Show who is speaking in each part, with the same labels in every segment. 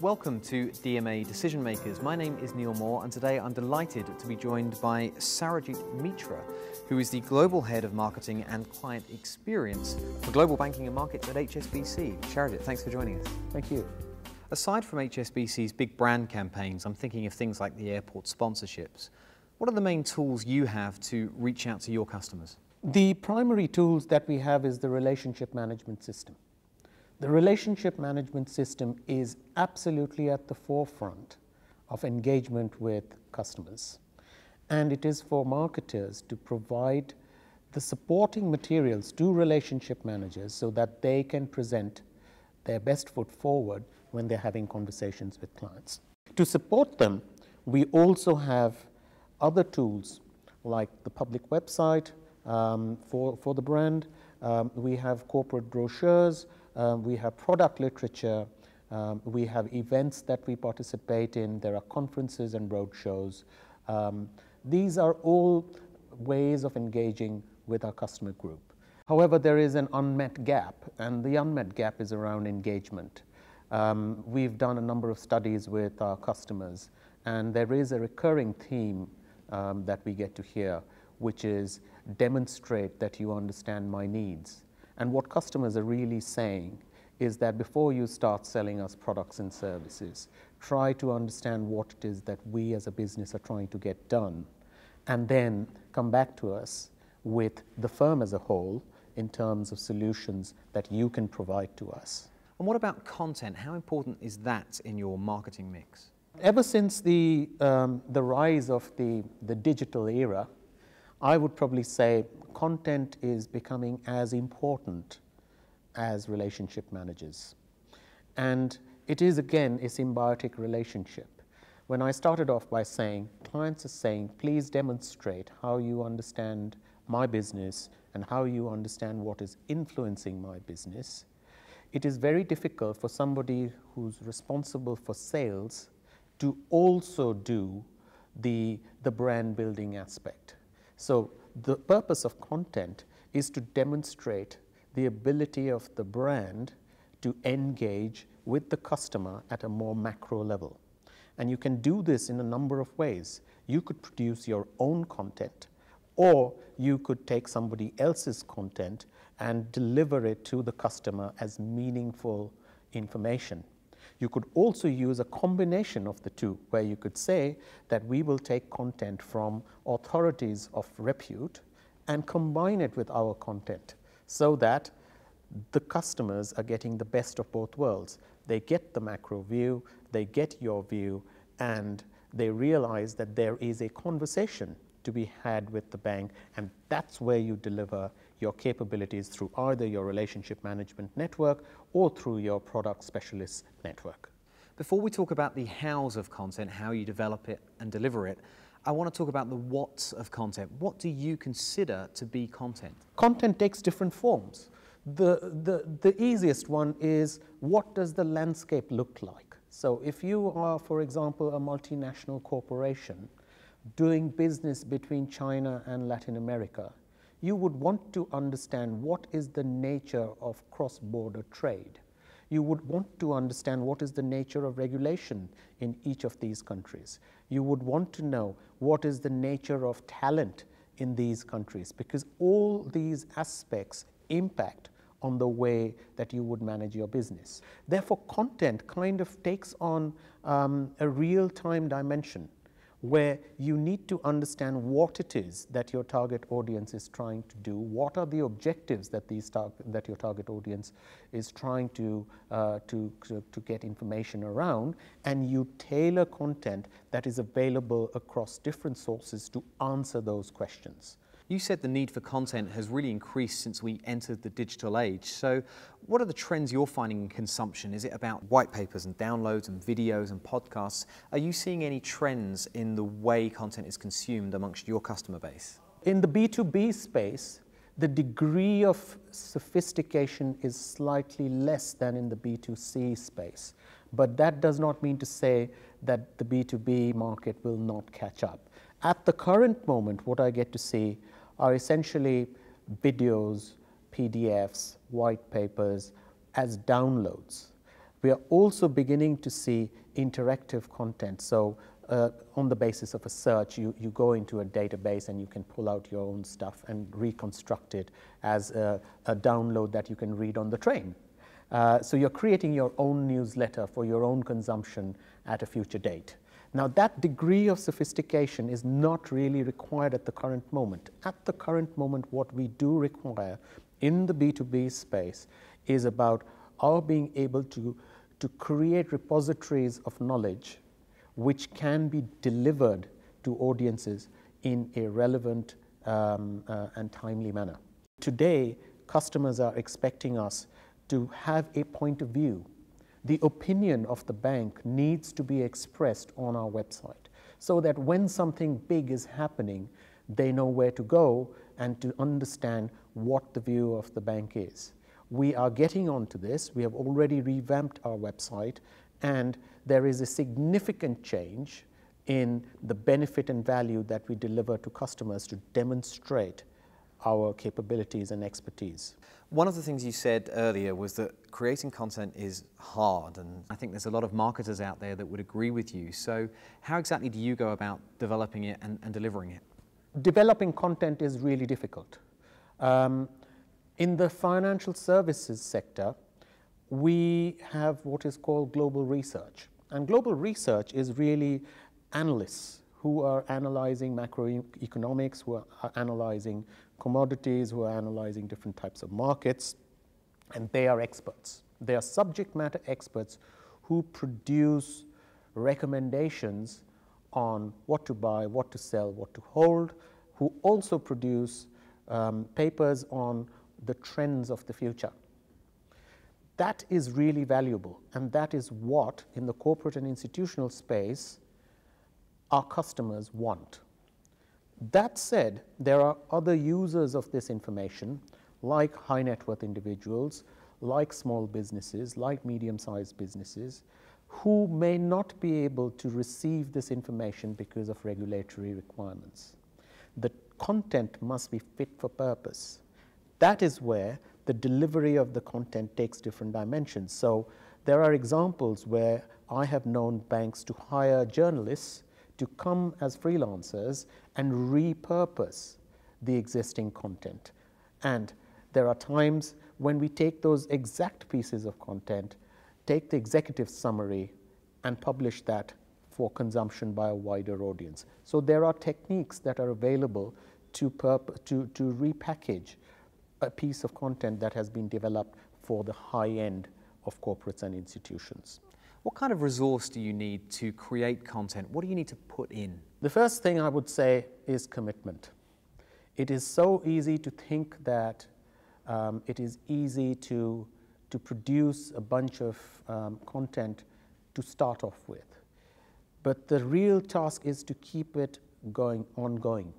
Speaker 1: Welcome to DMA Decision Makers. My name is Neil Moore, and today I'm delighted to be joined by Sarijit Mitra, who is the Global Head of Marketing and Client Experience for Global Banking and Markets at HSBC. Sarijit, thanks for joining us.
Speaker 2: Thank you.
Speaker 1: Aside from HSBC's big brand campaigns, I'm thinking of things like the airport sponsorships. What are the main tools you have to reach out to your customers?
Speaker 2: The primary tools that we have is the relationship management system. The relationship management system is absolutely at the forefront of engagement with customers. And it is for marketers to provide the supporting materials to relationship managers so that they can present their best foot forward when they're having conversations with clients. To support them, we also have other tools like the public website for the brand. We have corporate brochures. We have product literature, we have events that we participate in, there are conferences and roadshows. These are all ways of engaging with our customer group. However, there is an unmet gap, and the unmet gap is around engagement. We've done a number of studies with our customers, and there is a recurring theme that we get to hear, which is demonstrate that you understand my needs. And what customers are really saying is that before you start selling us products and services, try to understand what it is that we as a business are trying to get done, and then come back to us with the firm as a whole in terms of solutions that you can provide to us.
Speaker 1: And what about content? How important is that in your marketing mix?
Speaker 2: Ever since the rise of the digital era, I would probably say content is becoming as important as relationship managers. And it is, again, a symbiotic relationship. When I started off by saying, clients are saying, please demonstrate how you understand my business and how you understand what is influencing my business, it is very difficult for somebody who's responsible for sales to also do the brand building aspect. So the purpose of content is to demonstrate the ability of the brand to engage with the customer at a more macro level. And you can do this in a number of ways. You could produce your own content, or you could take somebody else's content and deliver it to the customer as meaningful information. You could also use a combination of the two, where you could say that we will take content from authorities of repute and combine it with our content so that the customers are getting the best of both worlds. They get the macro view, they get your view, and they realize that there is a conversation to be had with the bank, and that's where you deliver your capabilities through either your relationship management network or through your product specialist network.
Speaker 1: Before we talk about the hows of content, how you develop it and deliver it, I want to talk about the whats of content. What do you consider to be content?
Speaker 2: Content takes different forms. The easiest one is, what does the landscape look like? So if you are, for example, a multinational corporation doing business between China and Latin America, you would want to understand what is the nature of cross-border trade. You would want to understand what is the nature of regulation in each of these countries. You would want to know what is the nature of talent in these countries, because all these aspects impact on the way that you would manage your business. Therefore, content kind of takes on a real-time dimension, where you need to understand what it is that your target audience is trying to do, what are the objectives that your target audience is trying to get information around, and you tailor content that is available across different sources to answer those questions.
Speaker 1: You said the need for content has really increased since we entered the digital age. So what are the trends you're finding in consumption? Is it about white papers and downloads and videos and podcasts? Are you seeing any trends in the way content is consumed amongst your customer base?
Speaker 2: In the B2B space, the degree of sophistication is slightly less than in the B2C space. But that does not mean to say that the B2B market will not catch up. At the current moment, what I get to see are essentially videos, PDFs, white papers as downloads. We are also beginning to see interactive content. So on the basis of a search, you go into a database and you can pull out your own stuff and reconstruct it as a download that you can read on the train. So you're creating your own newsletter for your own consumption at a future date. Now, that degree of sophistication is not really required at the current moment. At the current moment, what we do require in the B2B space is about our being able to create repositories of knowledge which can be delivered to audiences in a relevant and timely manner. Today, customers are expecting us to have a point of view. The opinion of the bank needs to be expressed on our website so that when something big is happening, they know where to go and to understand what the view of the bank is. We are getting onto this. We have already revamped our website, and there is a significant change in the benefit and value that we deliver to customers to demonstrate our capabilities and expertise.
Speaker 1: One of the things you said earlier was that creating content is hard, and I think there's a lot of marketers out there that would agree with you. So how exactly do you go about developing it and delivering it?
Speaker 2: Developing content is really difficult. In the financial services sector, we have what is called global research. And global research is really analysts who are analyzing macroeconomics, who are analyzing commodities, who are analyzing different types of markets, and they are experts. They are subject matter experts who produce recommendations on what to buy, what to sell, what to hold, who also produce papers on the trends of the future. That is really valuable, and that is what, in the corporate and institutional space, our customers want. That said, there are other users of this information, like high net worth individuals, like small businesses, like medium-sized businesses, who may not be able to receive this information because of regulatory requirements. The content must be fit for purpose. That is where the delivery of the content takes different dimensions. So there are examples where I have known banks to hire journalists to come as freelancers and repurpose the existing content. And there are times when we take those exact pieces of content, take the executive summary, and publish that for consumption by a wider audience. So there are techniques that are available to repackage a piece of content that has been developed for the high end of corporates and institutions.
Speaker 1: What kind of resource do you need to create content? What do you need to put in?
Speaker 2: The first thing I would say is commitment. It is so easy to think that it is easy to produce a bunch of content to start off with. But the real task is to keep it ongoing.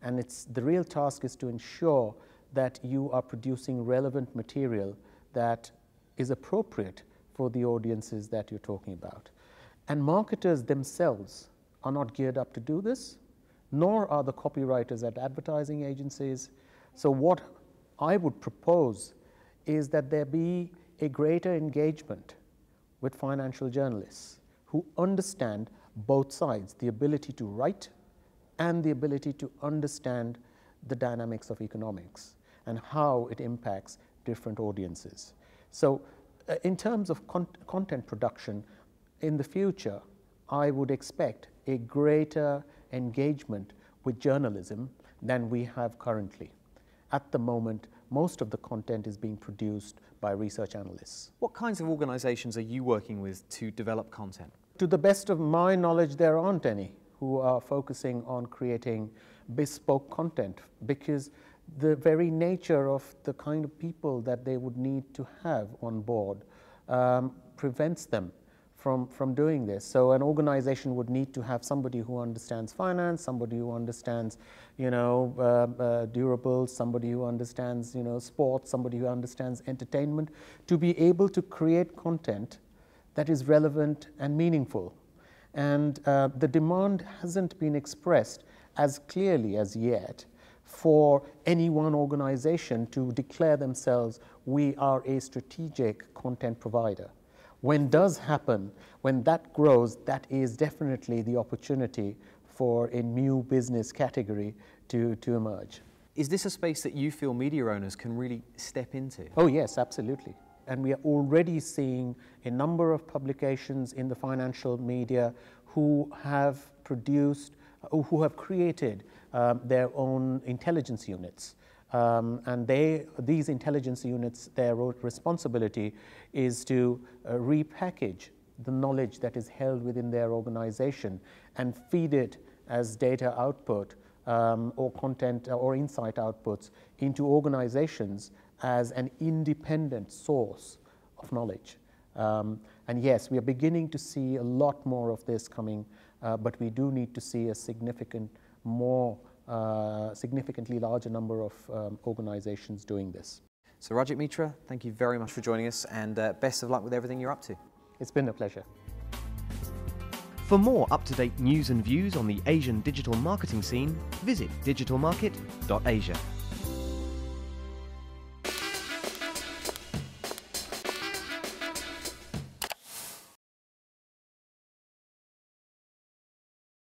Speaker 2: And the real task is to ensure that you are producing relevant material that is appropriate for the audiences that you're talking about. And marketers themselves are not geared up to do this, nor are the copywriters at advertising agencies. So what I would propose is that there be a greater engagement with financial journalists who understand both sides, the ability to write and the ability to understand the dynamics of economics and how it impacts different audiences. So in terms of content production, in the future, I would expect a greater engagement with journalism than we have currently. At the moment, most of the content is being produced by research analysts.
Speaker 1: What kinds of organizations are you working with to develop content?
Speaker 2: To the best of my knowledge, there aren't any who are focusing on creating bespoke content, because the very nature of the kind of people that they would need to have on board prevents them from doing this. So an organization would need to have somebody who understands finance, somebody who understands, durables, somebody who understands, sports, somebody who understands entertainment, to be able to create content that is relevant and meaningful. And the demand hasn't been expressed as clearly as yet for any one organization to declare themselves, we are a strategic content provider. When does happen, when that grows, that is definitely the opportunity for a new business category to emerge.
Speaker 1: Is this a space that you feel media owners can really step into?
Speaker 2: Oh yes, absolutely. And we are already seeing a number of publications in the financial media who have produced, who have created their own intelligence units. And these intelligence units, their responsibility is to repackage the knowledge that is held within their organization and feed it as data output or content or insight outputs into organizations as an independent source of knowledge. And yes, we are beginning to see a lot more of this coming, but we do need to see a significantly larger number of organizations doing this.
Speaker 1: Sarijit Mitra, thank you very much for joining us, and best of luck with everything you're up to.
Speaker 2: It's been a pleasure.
Speaker 3: For more up-to-date news and views on the Asian digital marketing scene, visit digitalmarket.asia.